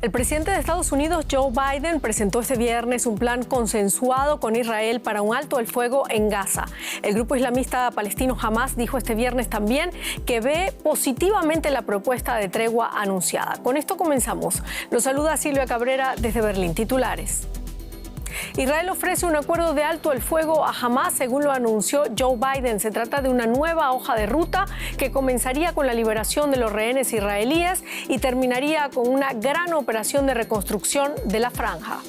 El presidente de Estados Unidos, Joe Biden, presentó este viernes un plan consensuado con Israel para un alto el fuego en Gaza. El grupo islamista palestino Hamas dijo este viernes también que ve positivamente la propuesta de tregua anunciada. Con esto comenzamos. Los saluda Silvia Cabrera desde Berlín. Titulares. Israel ofrece un acuerdo de alto el fuego a Hamas, según lo anunció Joe Biden. Se trata de una nueva hoja de ruta que comenzaría con la liberación de los rehenes israelíes y terminaría con una gran operación de reconstrucción de la franja.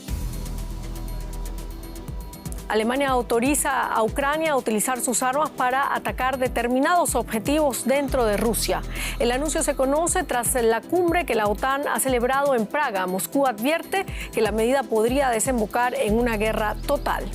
Alemania autoriza a Ucrania a utilizar sus armas para atacar determinados objetivos dentro de Rusia. El anuncio se conoce tras la cumbre que la OTAN ha celebrado en Praga. Moscú advierte que la medida podría desembocar en una guerra total.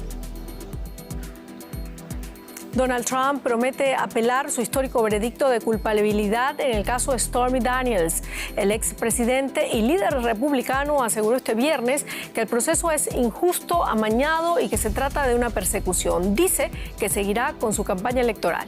Donald Trump promete apelar su histórico veredicto de culpabilidad en el caso de Stormy Daniels. El expresidente y líder republicano aseguró este viernes que el proceso es injusto, amañado y que se trata de una persecución. Dice que seguirá con su campaña electoral.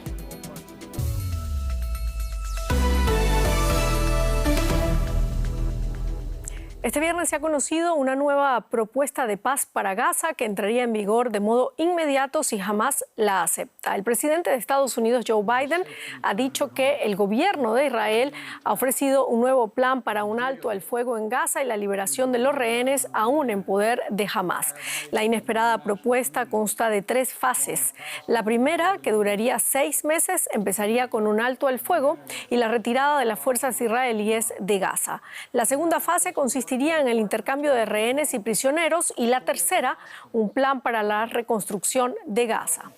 Este viernes se ha conocido una nueva propuesta de paz para Gaza que entraría en vigor de modo inmediato si Hamas la acepta. El presidente de Estados Unidos, Joe Biden, ha dicho que el gobierno de Israel ha ofrecido un nuevo plan para un alto al fuego en Gaza y la liberación de los rehenes aún en poder de Hamas. La inesperada propuesta consta de 3 fases. La primera, que duraría 6 meses, empezaría con un alto al fuego y la retirada de las fuerzas israelíes de Gaza. La segunda fase consistiría en el intercambio de rehenes y prisioneros y la tercera, un plan para la reconstrucción de Gaza.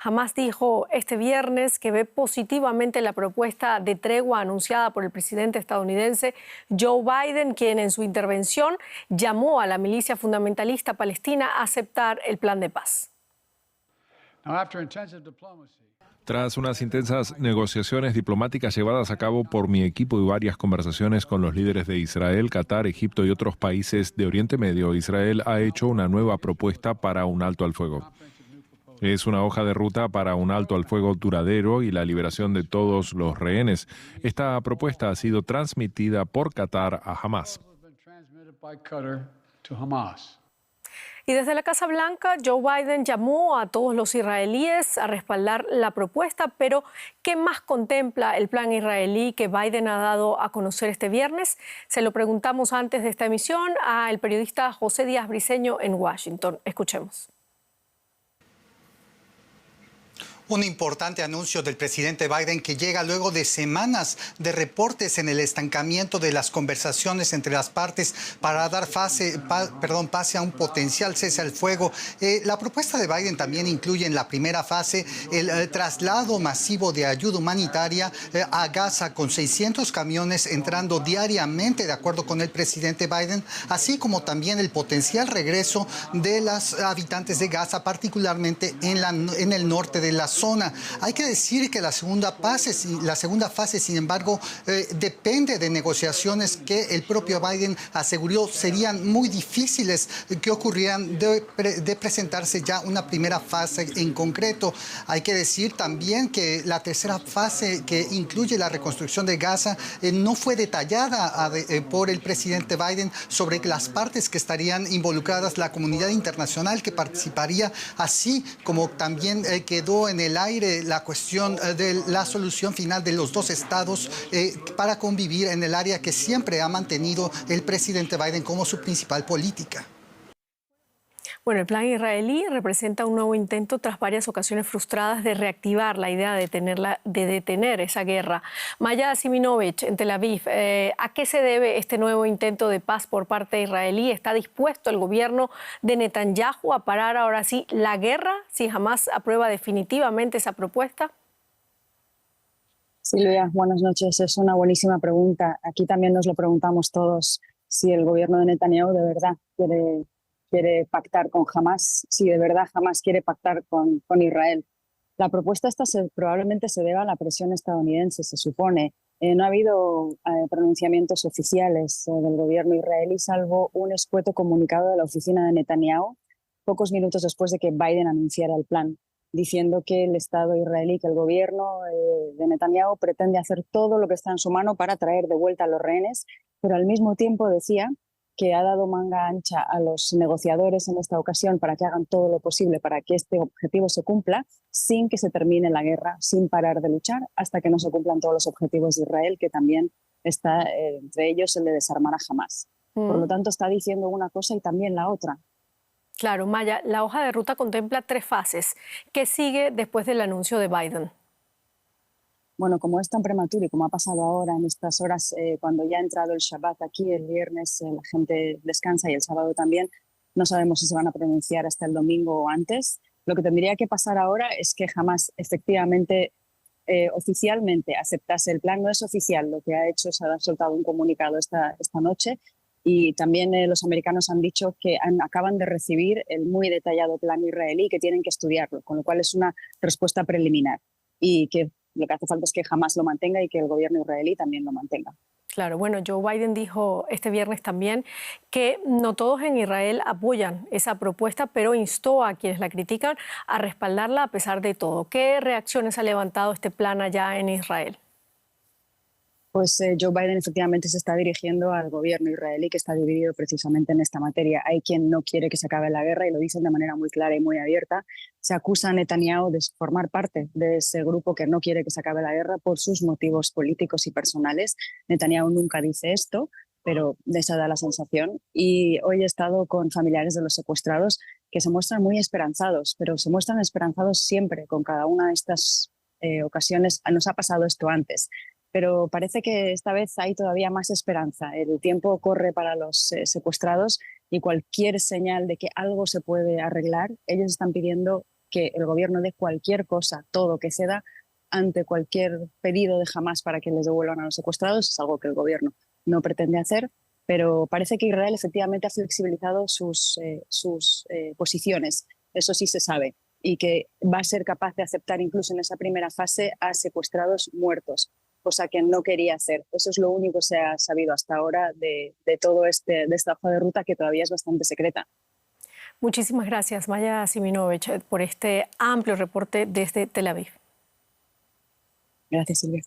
Hamas dijo este viernes que ve positivamente la propuesta de tregua anunciada por el presidente estadounidense Joe Biden, quien en su intervención llamó a la milicia fundamentalista palestina a aceptar el plan de paz. Tras unas intensas negociaciones diplomáticas llevadas a cabo por mi equipo y varias conversaciones con los líderes de Israel, Qatar, Egipto y otros países de Oriente Medio, Israel ha hecho una nueva propuesta para un alto al fuego. Es una hoja de ruta para un alto al fuego duradero y la liberación de todos los rehenes. Esta propuesta ha sido transmitida por Qatar a Hamas. Y desde la Casa Blanca, Joe Biden llamó a todos los israelíes a respaldar la propuesta, pero ¿qué más contempla el plan israelí que Biden ha dado a conocer este viernes? Se lo preguntamos antes de esta emisión al periodista José Díaz Briceño en Washington. Escuchemos. Un importante anuncio del presidente Biden que llega luego de semanas de reportes en el estancamiento de las conversaciones entre las partes para dar pase a un potencial cese al fuego. La propuesta de Biden también incluye en la primera fase el traslado masivo de ayuda humanitaria a Gaza con 600 camiones entrando diariamente, de acuerdo con el presidente Biden, así como también el potencial regreso de los habitantes de Gaza, particularmente en el norte de la zona. Hay que decir que la segunda fase, sin embargo, depende de negociaciones que el propio Biden aseguró serían muy difíciles que ocurrieran de presentarse ya una primera fase en concreto. Hay que decir también que la tercera fase, que incluye la reconstrucción de Gaza, no fue detallada por el presidente Biden sobre las partes que estarían involucradas, la comunidad internacional que participaría, así como también quedó en el aire la cuestión de la solución final de los 2 estados para convivir en el área que siempre ha mantenido el presidente Biden como su principal política. Bueno, el plan israelí representa un nuevo intento tras varias ocasiones frustradas de reactivar la idea de detener esa guerra. Maya Siminovich, en Tel Aviv, ¿a qué se debe este nuevo intento de paz por parte israelí? ¿Está dispuesto el gobierno de Netanyahu a parar ahora sí la guerra si Hamas aprueba definitivamente esa propuesta? Silvia, buenas noches. Es una buenísima pregunta. Aquí también nos lo preguntamos todos, si el gobierno de Netanyahu de verdad quiere pactar con Hamas, si de verdad Hamas quiere pactar con Israel. La propuesta esta probablemente se deba a la presión estadounidense, se supone. No ha habido pronunciamientos oficiales del gobierno israelí, salvo un escueto comunicado de la oficina de Netanyahu, pocos minutos después de que Biden anunciara el plan. diciendo que el Estado israelí, que el gobierno de Netanyahu pretende hacer todo lo que está en su mano para traer de vuelta a los rehenes, pero al mismo tiempo decía que ha dado manga ancha a los negociadores en esta ocasión para que hagan todo lo posible para que este objetivo se cumpla sin que se termine la guerra, sin parar de luchar hasta que no se cumplan todos los objetivos de Israel, que también está entre ellos el de desarmar a Hamás. Por lo tanto, está diciendo una cosa y también la otra. Claro, Maya, la hoja de ruta contempla 3 fases. ¿Qué sigue después del anuncio de Biden? Bueno, como es tan prematuro y como ha pasado ahora en estas horas, cuando ya ha entrado el Shabbat aquí, el viernes la gente descansa y el sábado también, no sabemos si se van a pronunciar hasta el domingo o antes. Lo que tendría que pasar ahora es que Hamás efectivamente, oficialmente aceptase el plan. No es oficial, lo que ha hecho es haber soltado un comunicado esta noche. Y también los americanos han dicho que acaban de recibir el muy detallado plan israelí y que tienen que estudiarlo, con lo cual es una respuesta preliminar. Y que lo que hace falta es que Hamás lo mantenga y que el gobierno israelí también lo mantenga. Claro, bueno, Joe Biden dijo este viernes también que no todos en Israel apoyan esa propuesta, pero instó a quienes la critican a respaldarla a pesar de todo. ¿Qué reacciones ha levantado este plan allá en Israel? Pues Joe Biden efectivamente se está dirigiendo al gobierno israelí, que está dividido precisamente en esta materia. Hay quien no quiere que se acabe la guerra y lo dicen de manera muy clara y muy abierta. Se acusa a Netanyahu de formar parte de ese grupo que no quiere que se acabe la guerra por sus motivos políticos y personales. Netanyahu nunca dice esto, pero esa da la sensación. Y hoy he estado con familiares de los secuestrados que se muestran muy esperanzados, pero se muestran esperanzados siempre con cada una de estas ocasiones. Nos ha pasado esto antes. Pero parece que esta vez hay todavía más esperanza. El tiempo corre para los secuestrados y cualquier señal de que algo se puede arreglar, ellos están pidiendo que el gobierno dé cualquier cosa, todo que ceda ante cualquier pedido de Hamás para que les devuelvan a los secuestrados. Es algo que el gobierno no pretende hacer, pero parece que Israel efectivamente ha flexibilizado sus posiciones. Eso sí se sabe. Y que va a ser capaz de aceptar incluso en esa primera fase a secuestrados muertos, cosa que no quería hacer. Eso es lo único que se ha sabido hasta ahora de todo de esta hoja de ruta, que todavía es bastante secreta. Muchísimas gracias, Maya Siminovich, por este amplio reporte desde Tel Aviv. Gracias, Silvia.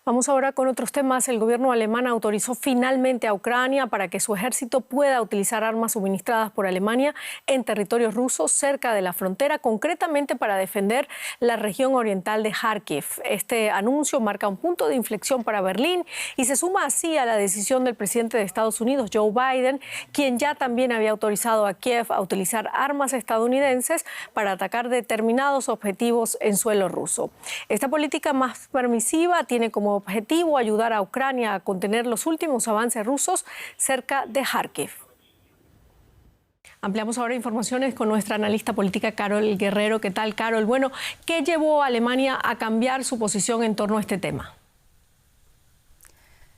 Vamos ahora con otros temas. El gobierno alemán autorizó finalmente a Ucrania para que su ejército pueda utilizar armas suministradas por Alemania en territorio ruso cerca de la frontera, concretamente para defender la región oriental de Kharkiv. Este anuncio marca un punto de inflexión para Berlín y se suma así a la decisión del presidente de Estados Unidos, Joe Biden, quien ya también había autorizado a Kiev a utilizar armas estadounidenses para atacar determinados objetivos en suelo ruso. Esta política más permisiva tiene como objetivo ayudar a Ucrania a contener los últimos avances rusos cerca de Kharkiv. Ampliamos ahora informaciones con nuestra analista política Carol Guerrero. ¿Qué tal, Carol? Bueno, ¿qué llevó a Alemania a cambiar su posición en torno a este tema?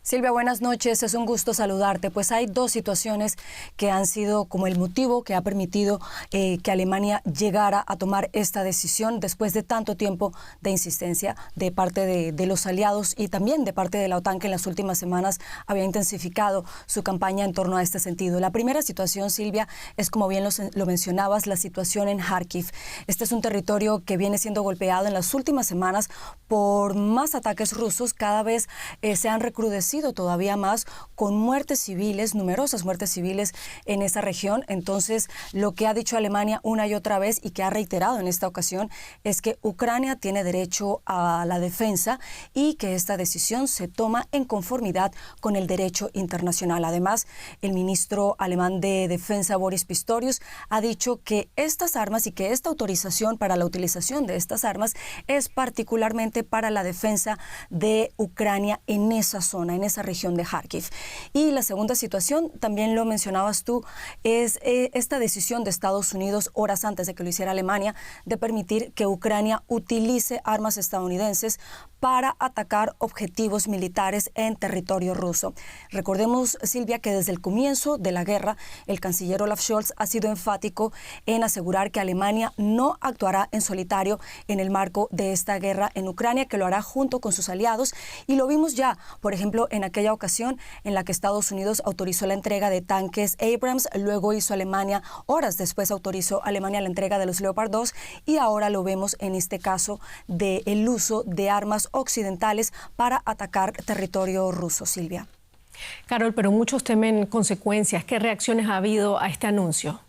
Silvia, buenas noches. Es un gusto saludarte. Pues hay 2 situaciones que han sido como el motivo que ha permitido que Alemania llegara a tomar esta decisión después de tanto tiempo de insistencia de parte de los aliados y también de parte de la OTAN, que en las últimas semanas había intensificado su campaña en torno a este sentido. La primera situación, Silvia, es, como bien lo mencionabas, la situación en Kharkiv. Este es un territorio que viene siendo golpeado en las últimas semanas por más ataques rusos. Cada vez se han recrudecido todavía más, con muertes civiles, numerosas muertes civiles en esa región. Entonces, lo que ha dicho Alemania una y otra vez y que ha reiterado en esta ocasión es que Ucrania tiene derecho a la defensa y que esta decisión se toma en conformidad con el derecho internacional. Además, el ministro alemán de Defensa, Boris Pistorius, ha dicho que estas armas y que esta autorización para la utilización de estas armas es particularmente para la defensa de Ucrania en esa zona, en esa región de Kharkiv. Y la segunda situación, también lo mencionabas tú, es esta decisión de Estados Unidos, horas antes de que lo hiciera Alemania, de permitir que Ucrania utilice armas estadounidenses para atacar objetivos militares en territorio ruso. Recordemos, Silvia, que desde el comienzo de la guerra, el canciller Olaf Scholz ha sido enfático en asegurar que Alemania no actuará en solitario en el marco de esta guerra en Ucrania, que lo hará junto con sus aliados. Y lo vimos ya, por ejemplo, en aquella ocasión en la que Estados Unidos autorizó la entrega de tanques Abrams, luego hizo Alemania, horas después autorizó Alemania la entrega de los Leopard 2 y ahora lo vemos en este caso del uso de armas occidentales para atacar territorio ruso. Silvia. Carol, pero muchos temen consecuencias. ¿Qué reacciones ha habido a este anuncio?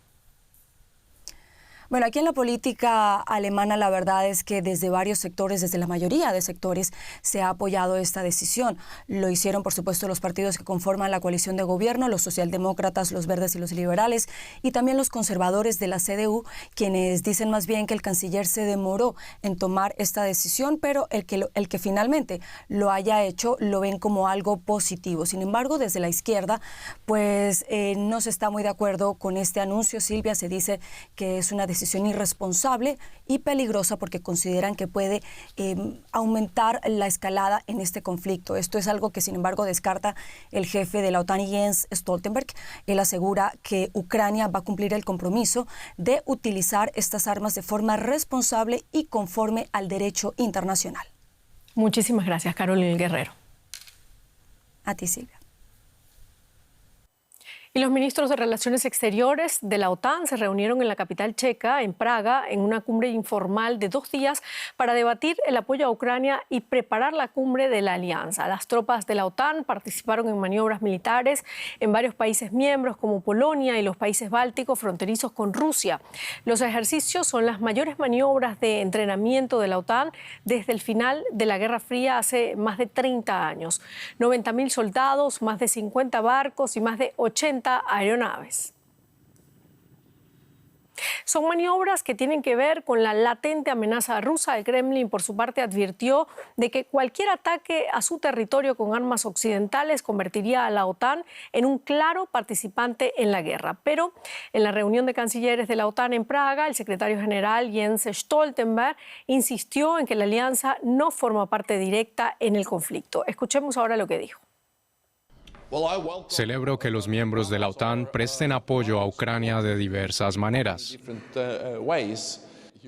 Bueno, aquí en la política alemana la verdad es que desde varios sectores, desde la mayoría de sectores, se ha apoyado esta decisión. Lo hicieron, por supuesto, los partidos que conforman la coalición de gobierno, los socialdemócratas, los verdes y los liberales, y también los conservadores de la CDU, quienes dicen más bien que el canciller se demoró en tomar esta decisión, pero el que finalmente lo haya hecho lo ven como algo positivo. Sin embargo, desde la izquierda, pues no se está muy de acuerdo con este anuncio. Silvia, se dice que es una decisión irresponsable y peligrosa porque consideran que puede aumentar la escalada en este conflicto. Esto es algo que, sin embargo, descarta el jefe de la OTAN, Jens Stoltenberg. Él asegura que Ucrania va a cumplir el compromiso de utilizar estas armas de forma responsable y conforme al derecho internacional. Muchísimas gracias, Carol Guerrero. A ti, Silvia. Y los ministros de Relaciones Exteriores de la OTAN se reunieron en la capital checa, en Praga, en una cumbre informal de 2 días para debatir el apoyo a Ucrania y preparar la cumbre de la alianza. Las tropas de la OTAN participaron en maniobras militares en varios países miembros como Polonia y los países bálticos fronterizos con Rusia. Los ejercicios son las mayores maniobras de entrenamiento de la OTAN desde el final de la Guerra Fría hace más de 30 años. 90.000 soldados, más de 50 barcos y más de 80 aeronaves. Son maniobras que tienen que ver con la latente amenaza rusa. El Kremlin, por su parte, advirtió de que cualquier ataque a su territorio con armas occidentales convertiría a la OTAN en un claro participante en la guerra. Pero en la reunión de cancilleres de la OTAN en Praga, el secretario general Jens Stoltenberg insistió en que la alianza no forma parte directa en el conflicto. Escuchemos ahora lo que dijo. Celebro que los miembros de la OTAN presten apoyo a Ucrania de diversas maneras.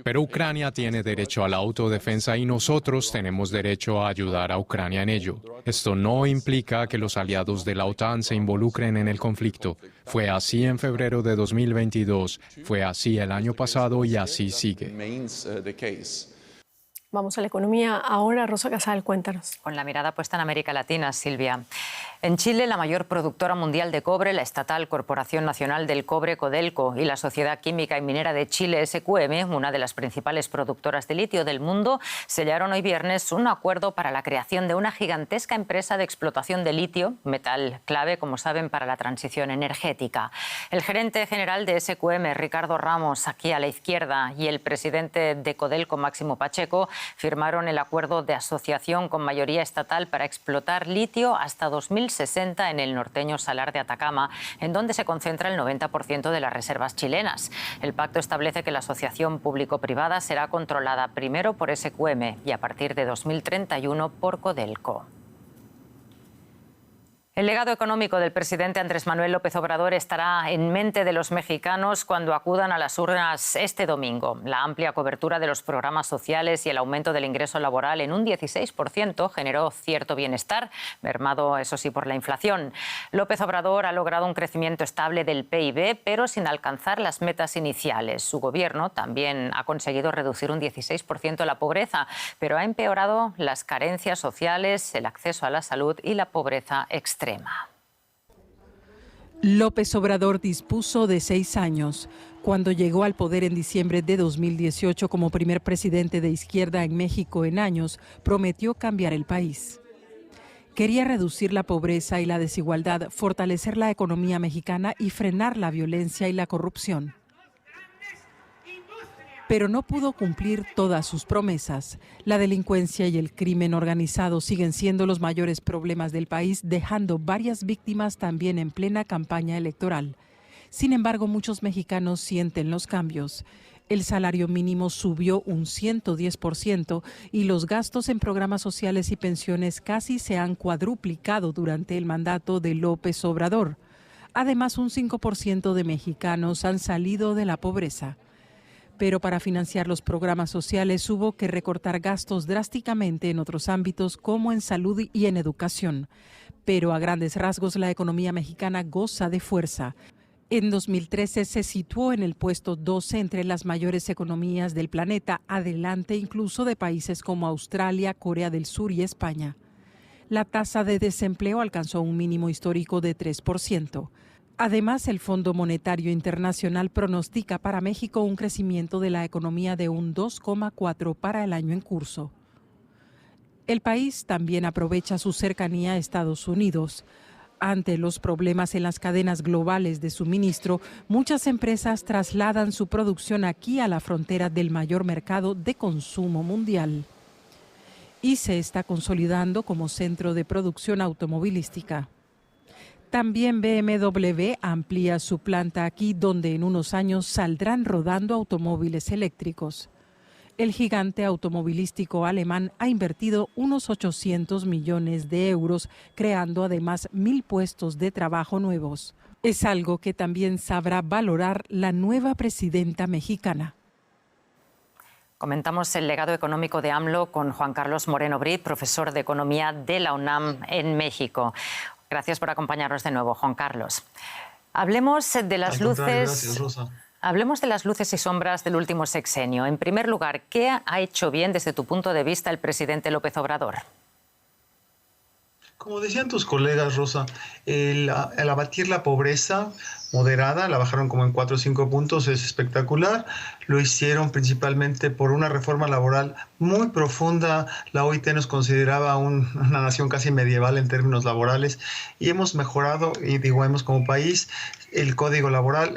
Pero Ucrania tiene derecho a la autodefensa y nosotros tenemos derecho a ayudar a Ucrania en ello. Esto no implica que los aliados de la OTAN se involucren en el conflicto. Fue así en febrero de 2022, fue así el año pasado y así sigue. Vamos a la economía ahora. Rosa Casal, cuéntanos. Con la mirada puesta en América Latina, Silvia. En Chile, la mayor productora mundial de cobre, la estatal Corporación Nacional del Cobre, Codelco, y la Sociedad Química y Minera de Chile, SQM, una de las principales productoras de litio del mundo, sellaron hoy viernes un acuerdo para la creación de una gigantesca empresa de explotación de litio, metal clave, como saben, para la transición energética. El gerente general de SQM, Ricardo Ramos, aquí a la izquierda, y el presidente de Codelco, Máximo Pacheco, firmaron el acuerdo de asociación con mayoría estatal para explotar litio hasta 2060 en el norteño Salar de Atacama, en donde se concentra el 90% de las reservas chilenas. El pacto establece que la asociación público-privada será controlada primero por SQM y a partir de 2031 por Codelco. El legado económico del presidente Andrés Manuel López Obrador estará en mente de los mexicanos cuando acudan a las urnas este domingo. La amplia cobertura de los programas sociales y el aumento del ingreso laboral en un 16% generó cierto bienestar, mermado, eso sí, por la inflación. López Obrador ha logrado un crecimiento estable del PIB, pero sin alcanzar las metas iniciales. Su gobierno también ha conseguido reducir un 16% la pobreza, pero ha empeorado las carencias sociales, el acceso a la salud y la pobreza extrema. López Obrador dispuso de 6 años. Cuando llegó al poder en diciembre de 2018 como primer presidente de izquierda en México en años, prometió cambiar el país. Quería reducir la pobreza y la desigualdad, fortalecer la economía mexicana y frenar la violencia y la corrupción. Pero no pudo cumplir todas sus promesas. La delincuencia y el crimen organizado siguen siendo los mayores problemas del país, dejando varias víctimas también en plena campaña electoral. Sin embargo, muchos mexicanos sienten los cambios. El salario mínimo subió un 110% y los gastos en programas sociales y pensiones casi se han cuadruplicado durante el mandato de López Obrador. Además, un 5% de mexicanos han salido de la pobreza. Pero para financiar los programas sociales hubo que recortar gastos drásticamente en otros ámbitos como en salud y en educación. pero a grandes rasgos la economía mexicana goza de fuerza. En 2013 se situó en el puesto 12 entre las mayores economías del planeta, adelante incluso de países como Australia, Corea del Sur y España. La tasa de desempleo alcanzó un mínimo histórico de 3%. Además, el Fondo Monetario Internacional pronostica para México un crecimiento de la economía de un 2,4% para el año en curso. El país también aprovecha su cercanía a Estados Unidos. Ante los problemas en las cadenas globales de suministro, muchas empresas trasladan su producción aquí a la frontera del mayor mercado de consumo mundial. Y se está consolidando como centro de producción automovilística. También BMW amplía su planta aquí, donde en unos años saldrán rodando automóviles eléctricos. El gigante automovilístico alemán ha invertido unos 800 millones de euros, creando además 1.000 puestos de trabajo nuevos. Es algo que también sabrá valorar la nueva presidenta mexicana. Comentamos el legado económico de AMLO con Juan Carlos Moreno Brit, profesor de Economía de la UNAM en México. Gracias por acompañarnos de nuevo, Juan Carlos. Hablemos de las luces. Gracias, Rosa. Hablemos de las luces y sombras del último sexenio. En primer lugar, ¿qué ha hecho bien desde tu punto de vista el presidente López Obrador? Como decían tus colegas, Rosa, el abatir la pobreza moderada, la bajaron como en 4 o 5 puntos, es espectacular. Lo hicieron principalmente por una reforma laboral muy profunda. La OIT nos consideraba una nación casi medieval en términos laborales y hemos mejorado, y digo hemos como país, el código laboral.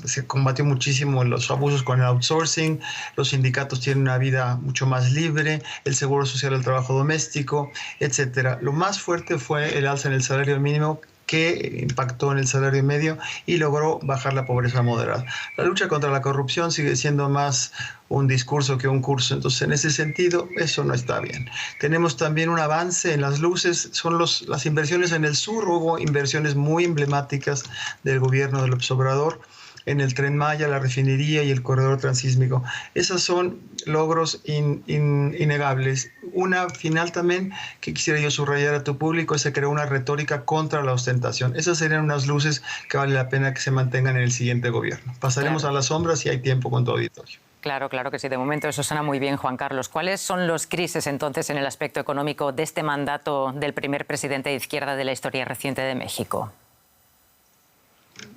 Se combatió muchísimo los abusos con el outsourcing, los sindicatos tienen una vida mucho más libre, el seguro social al trabajo doméstico, etcétera. Lo más fuerte fue el alza en el salario mínimo, que impactó en el salario medio y logró bajar la pobreza moderada. La lucha contra la corrupción sigue siendo más un discurso que un curso, entonces en ese sentido eso no está bien. Tenemos también un avance en las luces, son las inversiones en el sur. Hubo inversiones muy emblemáticas del gobierno de López Obrador en el Tren Maya, la refinería y el corredor transísmico. Esos son logros innegables. Una final también que quisiera yo subrayar a tu público es que se creó una retórica contra la ostentación. Esas serían unas luces que vale la pena que se mantengan en el siguiente gobierno. Pasaremos a las sombras si hay tiempo con tu auditorio. Claro, claro que sí. De momento eso suena muy bien, Juan Carlos. ¿Cuáles son los crisis entonces en el aspecto económico de este mandato del primer presidente de izquierda de la historia reciente de México?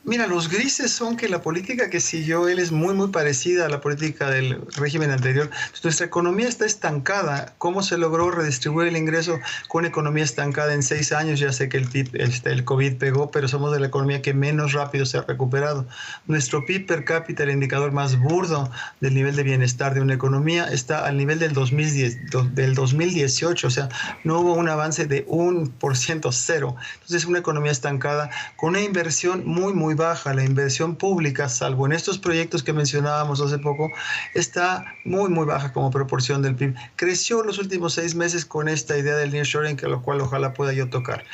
Mira, los grises son que la política que siguió él es muy parecida a la política del régimen anterior. Nuestra economía está estancada. ¿Cómo se logró redistribuir el ingreso con una economía estancada en 6 años? Ya sé que el COVID pegó, pero somos de la economía que menos rápido se ha recuperado. Nuestro PIB per cápita, el indicador más burdo del nivel de bienestar de una economía, está al nivel del 2018. O sea, no hubo un avance de 1%, cero. Entonces es una economía estancada con una inversión muy baja. La inversión pública, salvo en estos proyectos que mencionábamos hace poco, está muy baja como proporción del PIB. Creció los últimos 6 meses con esta idea del nearshoring, que lo cual ojalá pueda yo tocar.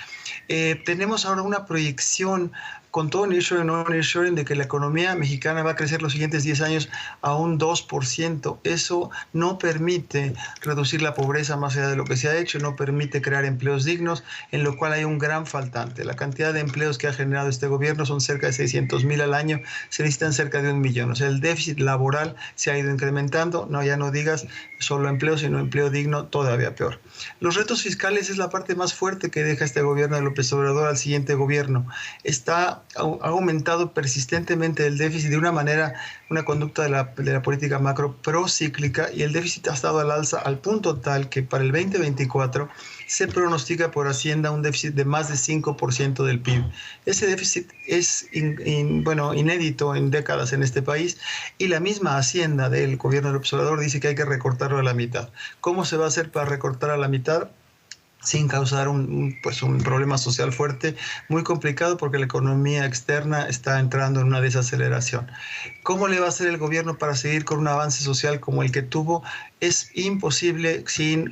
Tenemos ahora una proyección con todo nearshoring o no nearshoring de que la economía mexicana va a crecer los siguientes 10 años a un 2%. Eso no permite reducir la pobreza más allá de lo que se ha hecho, no permite crear empleos dignos, en lo cual hay un gran faltante. La cantidad de empleos que ha generado este gobierno son cerca de 600,000 al año, se necesitan cerca de 1 millón. O sea, el déficit laboral se ha ido incrementando, no, ya no digas solo empleo, sino empleo digno, todavía peor. Los retos fiscales es la parte más fuerte que deja este gobierno de López Obrador al siguiente gobierno. Ha aumentado persistentemente el déficit de una manera, una conducta de la política macro procíclica, y el déficit ha estado al alza al punto tal que para el 2024 se pronostica por Hacienda un déficit de más de 5% del PIB. Ese déficit es inédito en décadas en este país, y la misma Hacienda del gobierno del observador dice que hay que recortarlo a la mitad. ¿Cómo se va a hacer para recortar a la mitad sin causar un problema social fuerte? Muy complicado, porque la economía externa está entrando en una desaceleración. ¿Cómo le va a hacer el gobierno para seguir con un avance social como el que tuvo? Es imposible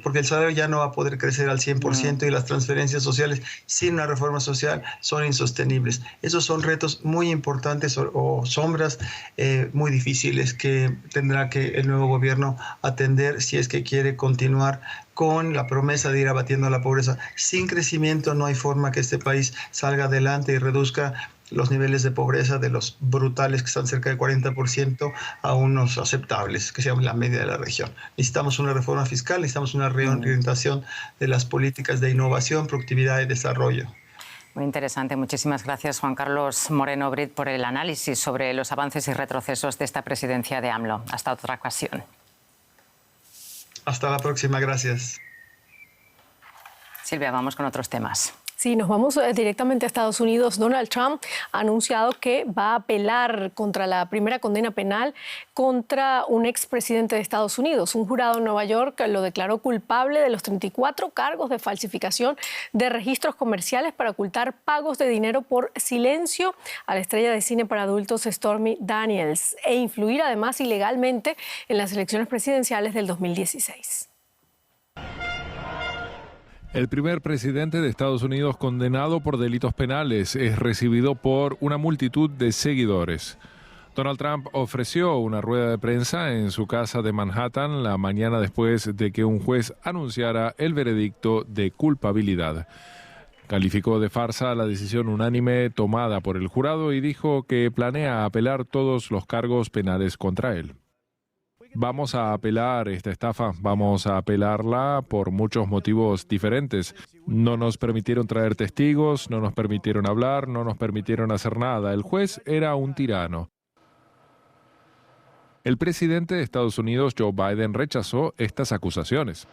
porque el salario ya no va a poder crecer al 100% y las transferencias sociales sin una reforma social son insostenibles. Esos son retos muy importantes o sombras muy difíciles que tendrá que el nuevo gobierno atender si es que quiere continuar con la promesa de ir abatiendo la pobreza. Sin crecimiento no hay forma que este país salga adelante y reduzca los niveles de pobreza de los brutales que están cerca del 40% a unos aceptables, que sean la media de la región. Necesitamos una reforma fiscal, necesitamos una reorientación de las políticas de innovación, productividad y desarrollo. Muy interesante. Muchísimas gracias, Juan Carlos Moreno Brit, por el análisis sobre los avances y retrocesos de esta presidencia de AMLO. Hasta otra ocasión. Hasta la próxima. Gracias. Silvia, vamos con otros temas. Sí, nos vamos directamente a Estados Unidos. Donald Trump ha anunciado que va a apelar contra la primera condena penal contra un expresidente de Estados Unidos. Un jurado en Nueva York lo declaró culpable de los 34 cargos de falsificación de registros comerciales para ocultar pagos de dinero por silencio a la estrella de cine para adultos Stormy Daniels e influir además ilegalmente en las elecciones presidenciales del 2016. El primer presidente de Estados Unidos condenado por delitos penales es recibido por una multitud de seguidores. Donald Trump ofreció una rueda de prensa en su casa de Manhattan la mañana después de que un juez anunciara el veredicto de culpabilidad. Calificó de farsa la decisión unánime tomada por el jurado y dijo que planea apelar todos los cargos penales contra él. Vamos a apelar esta estafa, vamos a apelarla por muchos motivos diferentes. No nos permitieron traer testigos, no nos permitieron hablar, no nos permitieron hacer nada. El juez era un tirano. El presidente de Estados Unidos, Joe Biden, rechazó estas acusaciones.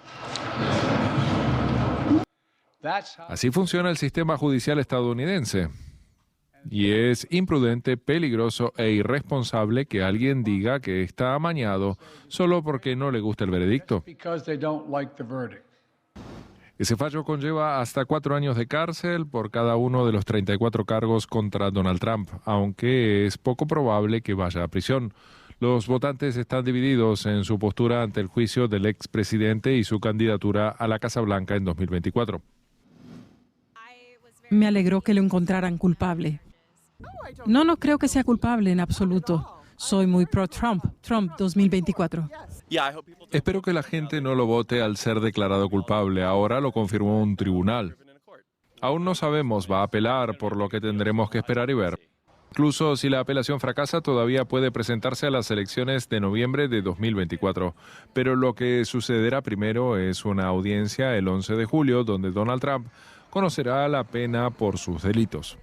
Así funciona el sistema judicial estadounidense. Y es imprudente, peligroso e irresponsable que alguien diga que está amañado solo porque no le gusta el veredicto. Ese fallo conlleva hasta 4 años de cárcel por cada uno de los 34 cargos contra Donald Trump, aunque es poco probable que vaya a prisión. Los votantes están divididos en su postura ante el juicio del expresidente y su candidatura a la Casa Blanca en 2024. Me alegró que lo encontraran culpable. No creo que sea culpable en absoluto. Soy muy pro-Trump. Trump 2024. Espero que la gente no lo vote al ser declarado culpable. Ahora lo confirmó un tribunal. Aún no sabemos, va a apelar, por lo que tendremos que esperar y ver. Incluso si la apelación fracasa, todavía puede presentarse a las elecciones de noviembre de 2024. Pero lo que sucederá primero es una audiencia el 11 de julio, donde Donald Trump conocerá la pena por sus delitos.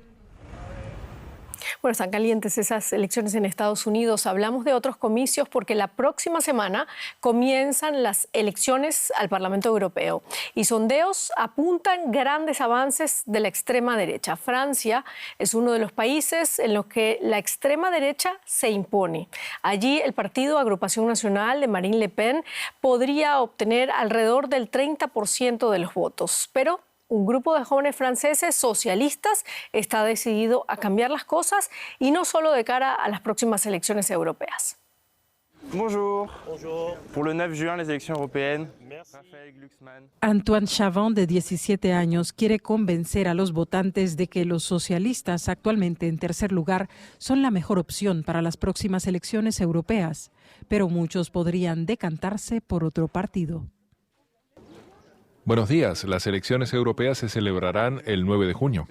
Bueno, están calientes esas elecciones en Estados Unidos. Hablamos de otros comicios porque la próxima semana comienzan las elecciones al Parlamento Europeo y sondeos apuntan grandes avances de la extrema derecha. Francia es uno de los países en los que la extrema derecha se impone. Allí el partido Agrupación Nacional de Marine Le Pen podría obtener alrededor del 30% de los votos, pero un grupo de jóvenes franceses socialistas está decidido a cambiar las cosas y no solo de cara a las próximas elecciones europeas. Bonjour. Pour le 9 juin, les élections européennes. Antoine Chavant, de 17 años, quiere convencer a los votantes de que los socialistas, actualmente en tercer lugar, son la mejor opción para las próximas elecciones europeas, pero muchos podrían decantarse por otro partido. Buenos días. Las elecciones europeas se celebrarán el 9 de junio.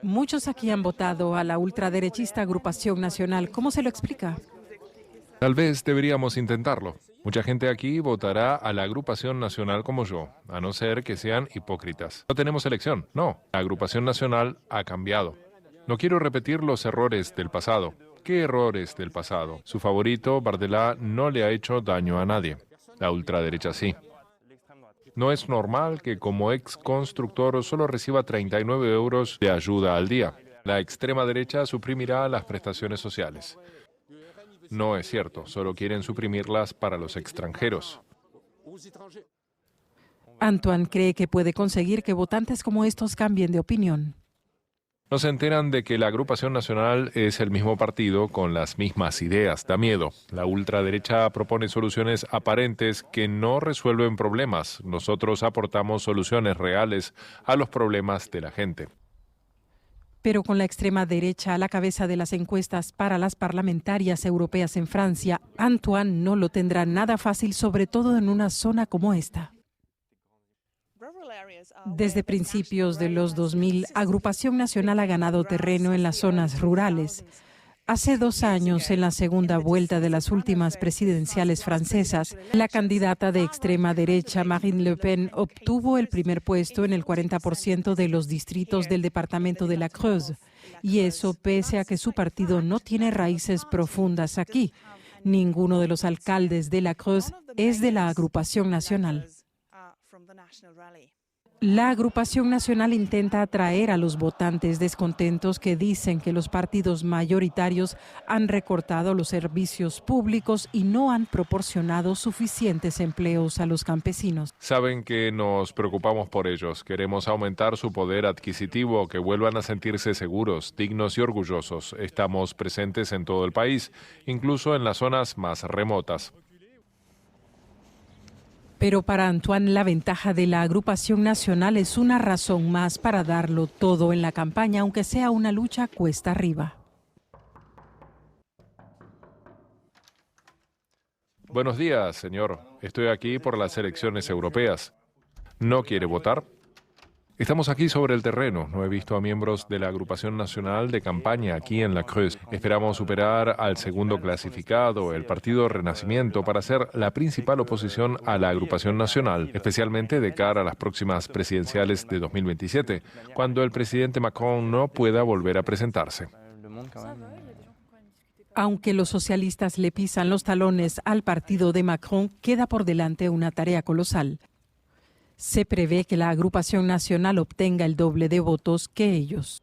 Muchos aquí han votado a la ultraderechista Agrupación Nacional. ¿Cómo se lo explica? Tal vez deberíamos intentarlo. Mucha gente aquí votará a la Agrupación Nacional como yo, a no ser que sean hipócritas. No tenemos elección, no. La Agrupación Nacional ha cambiado. No quiero repetir los errores del pasado. ¿Qué errores del pasado? Su favorito, Bardella, no le ha hecho daño a nadie. La ultraderecha sí. No es normal que como ex constructor solo reciba 39 euros de ayuda al día. La extrema derecha suprimirá las prestaciones sociales. No es cierto, solo quieren suprimirlas para los extranjeros. Antoine cree que puede conseguir que votantes como estos cambien de opinión. No se enteran de que la Agrupación Nacional es el mismo partido con las mismas ideas. Da miedo. La ultraderecha propone soluciones aparentes que no resuelven problemas. Nosotros aportamos soluciones reales a los problemas de la gente. Pero con la extrema derecha a la cabeza de las encuestas para las parlamentarias europeas en Francia, Antoine no lo tendrá nada fácil, sobre todo en una zona como esta. Desde principios de los 2000, Agrupación Nacional ha ganado terreno en las zonas rurales. Hace 2 años, en la segunda vuelta de las últimas presidenciales francesas, la candidata de extrema derecha, Marine Le Pen, obtuvo el primer puesto en el 40% de los distritos del departamento de la Creuse. Y eso pese a que su partido no tiene raíces profundas aquí. Ninguno de los alcaldes de la Creuse es de la Agrupación Nacional. La Agrupación Nacional intenta atraer a los votantes descontentos que dicen que los partidos mayoritarios han recortado los servicios públicos y no han proporcionado suficientes empleos a los campesinos. Saben que nos preocupamos por ellos. Queremos aumentar su poder adquisitivo, que vuelvan a sentirse seguros, dignos y orgullosos. Estamos presentes en todo el país, incluso en las zonas más remotas. Pero para Antoine, la ventaja de la Agrupación Nacional es una razón más para darlo todo en la campaña, aunque sea una lucha cuesta arriba. Buenos días, señor. Estoy aquí por las elecciones europeas. ¿No quiere votar? Estamos aquí sobre el terreno. No he visto a miembros de la Agrupación Nacional de campaña aquí en la Creuse. Esperamos superar al segundo clasificado, el Partido Renacimiento, para ser la principal oposición a la Agrupación Nacional, especialmente de cara a las próximas presidenciales de 2027, cuando el presidente Macron no pueda volver a presentarse. Aunque los socialistas le pisan los talones al partido de Macron, queda por delante una tarea colosal. Se prevé que la Agrupación Nacional obtenga el doble de votos que ellos.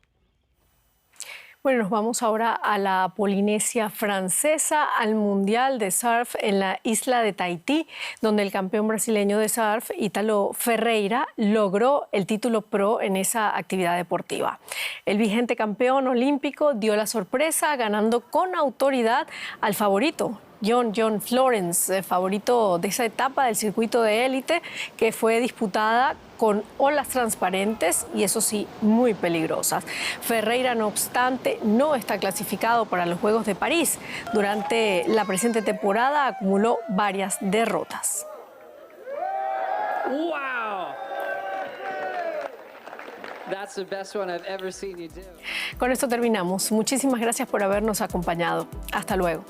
Bueno, nos vamos ahora a la Polinesia Francesa, al Mundial de Surf en la isla de Tahití, donde el campeón brasileño de surf, Ítalo Ferreira, logró el título pro en esa actividad deportiva. El vigente campeón olímpico dio la sorpresa, ganando con autoridad al favorito, John Florence, favorito de esa etapa del circuito de élite que fue disputada con olas transparentes y eso sí, muy peligrosas. Ferreira, no obstante, no está clasificado para los Juegos de París. Durante la presente temporada acumuló varias derrotas. ¡Wow! That's the best one I've ever seen you do. Con esto terminamos. Muchísimas gracias por habernos acompañado. Hasta luego.